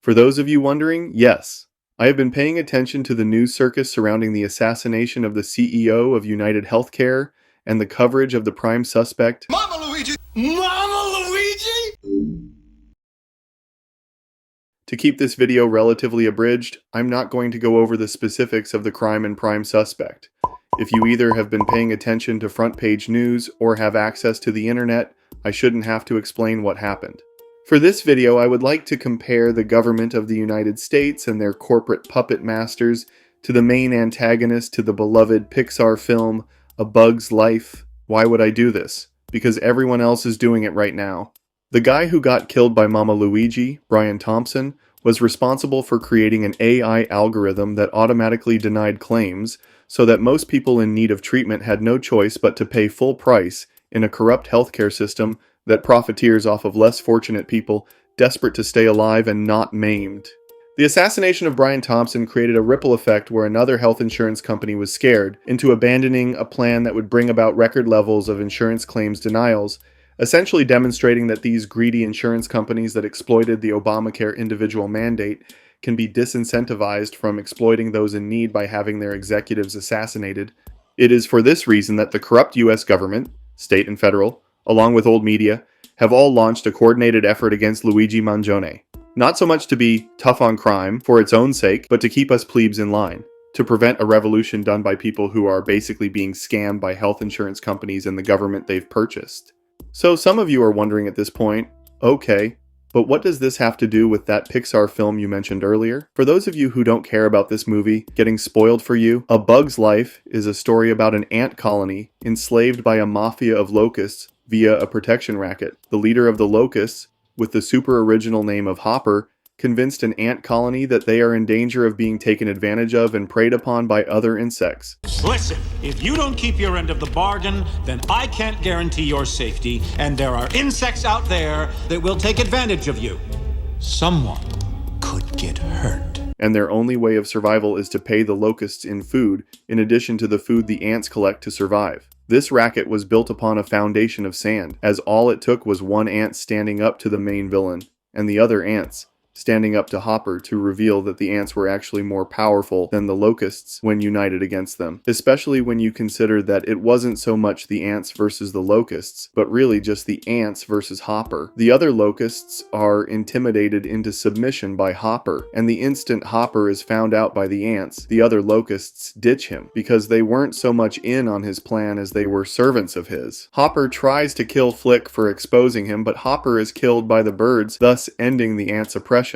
For those of you wondering, yes, I have been paying attention to the news circus surrounding the assassination of the CEO of United Healthcare and the coverage of the prime suspect. Mama Luigi! Mama Luigi! To keep this video relatively abridged, I'm not going to go over the specifics of the crime and prime suspect. If you either have been paying attention to front page news or have access to the internet, I shouldn't have to explain what happened. For this video, I would like to compare the government of the United States and their corporate puppet masters to the main antagonist to the beloved Pixar film, A Bug's Life. Why would I do this? Because everyone else is doing it right now. The guy who got killed by Mama Luigi, Brian Thompson, was responsible for creating an AI algorithm that automatically denied claims so that most people in need of treatment had no choice but to pay full price in a corrupt healthcare system that profiteers off of less fortunate people desperate to stay alive and not maimed. The assassination of Brian Thompson created a ripple effect where another health insurance company was scared into abandoning a plan that would bring about record levels of insurance claims denials, essentially demonstrating that these greedy insurance companies that exploited the Obamacare individual mandate can be disincentivized from exploiting those in need by having their executives assassinated. It is for this reason that the corrupt US government, state and federal, along with old media, have all launched a coordinated effort against Luigi Mangione. Not so much to be tough on crime for its own sake, but to keep us plebes in line, to prevent a revolution done by people who are basically being scammed by health insurance companies and the government they've purchased. So some of you are wondering at this point, okay, but what does this have to do with that Pixar film you mentioned earlier? For those of you who don't care about this movie getting spoiled for you, A Bug's Life is a story about an ant colony enslaved by a mafia of locusts via a protection racket. The leader of the locusts, with the super original name of Hopper, convinced an ant colony that they are in danger of being taken advantage of and preyed upon by other insects. Listen, if you don't keep your end of the bargain, then I can't guarantee your safety, and there are insects out there that will take advantage of you. Someone could get hurt. And their only way of survival is to pay the locusts in food, in addition to the food the ants collect to survive. This racket was built upon a foundation of sand, as all it took was one ant standing up to the main villain, and the other ants standing up to Hopper to reveal that the ants were actually more powerful than the locusts when united against them, especially when you consider that it wasn't so much the ants versus the locusts, but really just the ants versus Hopper. The other locusts are intimidated into submission by Hopper, and the instant Hopper is found out by the ants, the other locusts ditch him, because they weren't so much in on his plan as they were servants of his. Hopper tries to kill Flick for exposing him, but Hopper is killed by the birds, thus ending the ants' oppression.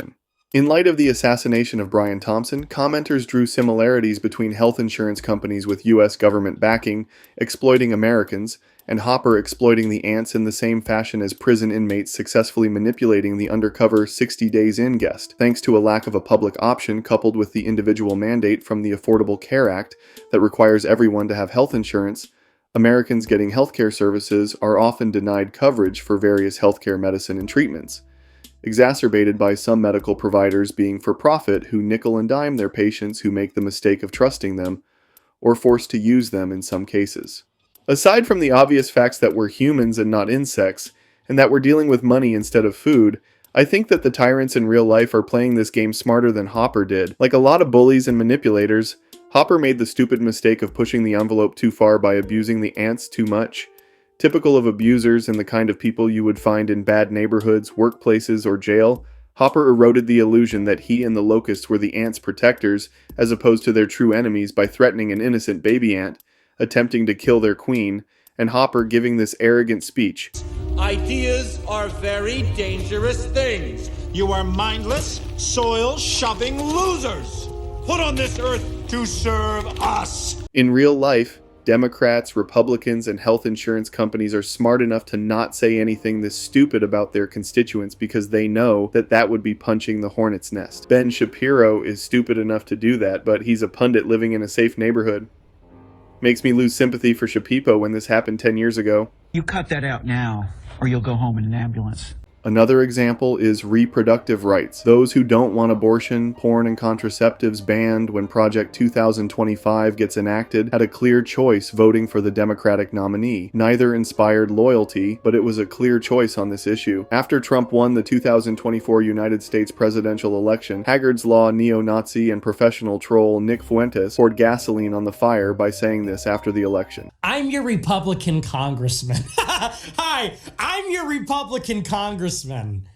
In light of the assassination of Brian Thompson, commenters drew similarities between health insurance companies with US government backing, exploiting Americans, and Hopper exploiting the ants in the same fashion as prison inmates successfully manipulating the undercover 60 days in guest, thanks to a lack of a public option coupled with the individual mandate from the Affordable Care Act that requires everyone to have health insurance. Americans getting healthcare services are often denied coverage for various healthcare medicine and treatments, exacerbated by some medical providers being for profit who nickel and dime their patients who make the mistake of trusting them, or forced to use them in some cases. Aside from the obvious facts that we're humans and not insects, and that we're dealing with money instead of food, I think that the tyrants in real life are playing this game smarter than Hopper did. Like a lot of bullies and manipulators, Hopper made the stupid mistake of pushing the envelope too far by abusing the ants too much. Typical of abusers and the kind of people you would find in bad neighborhoods, workplaces, or jail, Hopper eroded the illusion that he and the locusts were the ants' protectors as opposed to their true enemies by threatening an innocent baby ant, attempting to kill their queen, and Hopper giving this arrogant speech. Ideas are very dangerous things. You are mindless, soil-shoving losers, put on this earth to serve us. In real life, Democrats, Republicans, and health insurance companies are smart enough to not say anything this stupid about their constituents because they know that that would be punching the hornet's nest. Ben Shapiro is stupid enough to do that, but he's a pundit living in a safe neighborhood. Makes me lose sympathy for Shapipo when this happened 10 years ago. You cut that out now, or you'll go home in an ambulance. Another example is reproductive rights. Those who don't want abortion, porn, and contraceptives banned when Project 2025 gets enacted had a clear choice voting for the Democratic nominee. Neither inspired loyalty, but it was a clear choice on this issue. After Trump won the 2024 United States presidential election, Haggard's Law neo-Nazi and professional troll Nick Fuentes poured gasoline on the fire by saying this after the election. I'm your Republican congressman. Hi, I'm your Republican congressman.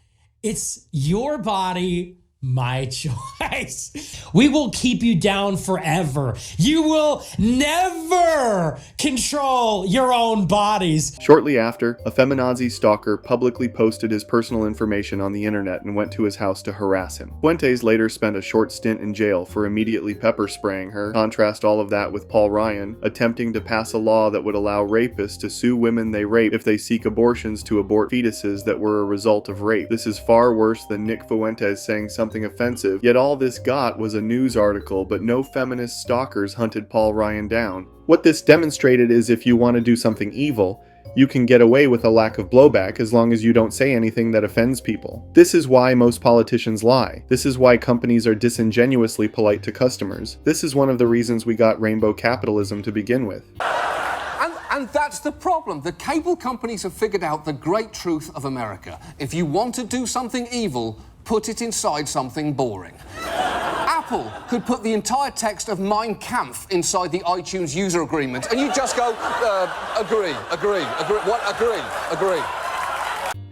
It's your body, my choice. We will keep you down forever. You will never control your own bodies. Shortly after, a feminazi stalker publicly posted his personal information on the internet and went to his house to harass him. Fuentes later spent a short stint in jail for immediately pepper spraying her. Contrast all of that with Paul Ryan attempting to pass a law that would allow rapists to sue women they rape if they seek abortions to abort fetuses that were a result of rape. This is far worse than Nick Fuentes saying something offensive, yet all this got was a news article, but no feminist stalkers hunted Paul Ryan down. What this demonstrated is if you want to do something evil, you can get away with a lack of blowback as long as you don't say anything that offends people. This is why most politicians lie. This is why companies are disingenuously polite to customers. This is one of the reasons we got rainbow capitalism to begin with. And that's the problem. The cable companies have figured out the great truth of America. If you want to do something evil, put it inside something boring. Apple could put the entire text of Mein Kampf inside the iTunes user agreement, and you just go, agree.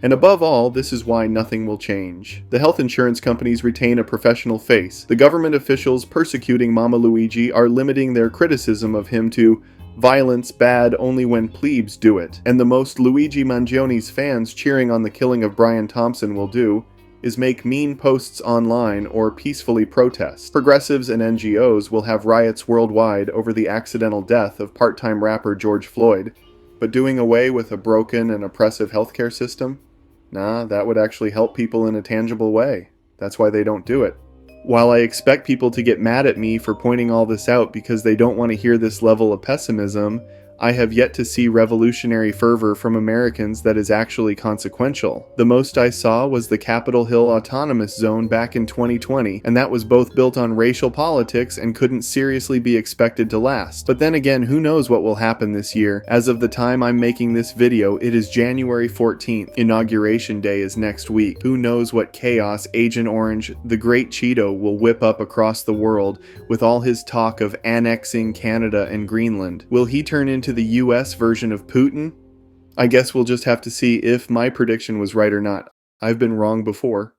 And above all, this is why nothing will change. The health insurance companies retain a professional face. The government officials persecuting Mama Luigi are limiting their criticism of him to violence bad only when plebes do it. And the most Luigi Mangione's fans cheering on the killing of Brian Thompson will do is make mean posts online or peacefully protest. Progressives and NGOs will have riots worldwide over the accidental death of part-time rapper George Floyd. But doing away with a broken and oppressive healthcare system? Nah, that would actually help people in a tangible way. That's why they don't do it. While I expect people to get mad at me for pointing all this out because they don't want to hear this level of pessimism, I have yet to see revolutionary fervor from Americans that is actually consequential. The most I saw was the Capitol Hill Autonomous Zone back in 2020, and that was both built on racial politics and couldn't seriously be expected to last. But then again, who knows what will happen this year? As of the time I'm making this video, it is January 14th. Inauguration Day is next week. Who knows what chaos Agent Orange, the Great Cheeto, will whip up across the world with all his talk of annexing Canada and Greenland. Will he turn into the US version of Putin? I guess we'll just have to see if my prediction was right or not. I've been wrong before.